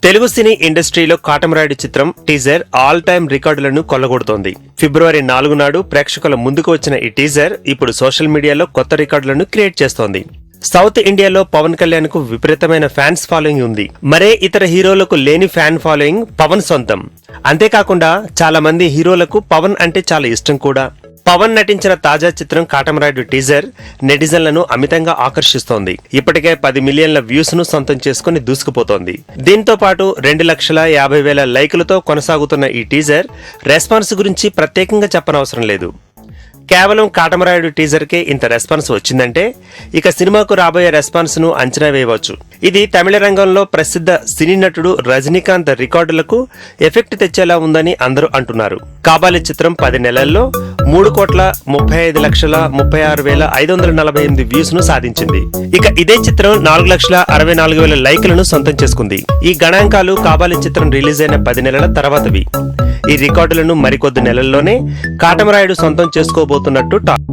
తెలుగు సినీ ఇండస్ట్రీలో కాటమరాయుడు చిత్రం teaser all time రికార్డులను కొల్లగొడుతోంది. ఫిబ్రవరి 4 నాడు ప్రేక్షకుల ముందుకు వచ్చిన ఈ టీజర్ ఇప్పుడు సోషల్ మీడియాలో కొత్త రికార్డులను క్రియేట్ చేస్తోంది. సౌత్ ఇండియాలో పవన్ కళ్యాణ్ కు విపరీతమైన ఫ్యాన్స్ ఫాలోయింగ్ ఉంది. మరే ఇతర హీరోలకు లేని ఫ్యాన్ ఫాలోయింగ్ పవన్ సొంతం. అంతేకాకుండా చాలా మంది హీరోలకు పవన్ అంటే చాలా ఇష్టం కూడా. పవన్ నటించిన తాజా చిత్రం కాటమరాయుడు టీజర్ నెటిజన్లను అమితంగా ఆకర్షిస్తోంది. ఇప్పటికే 10 మిలియన్ల వ్యూస్ ను సొంతం చేసుకుని దూసుకుపోతోంది. దీంతో పాటు 2,50,000 లైకులతో కొనసాగుతున్న ఈ టీజర్ రెస్పాన్స్ గురించి ప్రత్యేకంగా చెప్పనవసరం లేదు. కేవలం కాటమరాయుడు టీజర్ కే ఇంత రెస్పాన్స్ వచ్చిందంటే ఇక సినిమాకు రాబోయే రెస్పాన్స్ ను అంచనా వేయవచ్చు. ఇది తమిళ రంగంలో ప్రసిద్ధ సినీ నటుడు రజనీకాంత్ రికార్డులకు ఎఫెక్ట్ తెచ్చేలా ఉందని అందరూ అంటున్నారు. కాబాలి చిత్రం 10 నెలల్లో 3,35,36,548 వ్యూస్ ను సాధించింది. ఇక ఇదే చిత్రం 4,64,000 లైకులను సొంతం చేసుకుంది. ఈ గణాంకాలు కాబాలి చిత్రం రిలీజ్ అయిన 10 నెలల తర్వాతవి. ఈ రికార్డులను మరికొద్ది నెలల్లోనే కాటమరాయుడు సొంతం చేసుకోబోతున్నట్టు టాక్.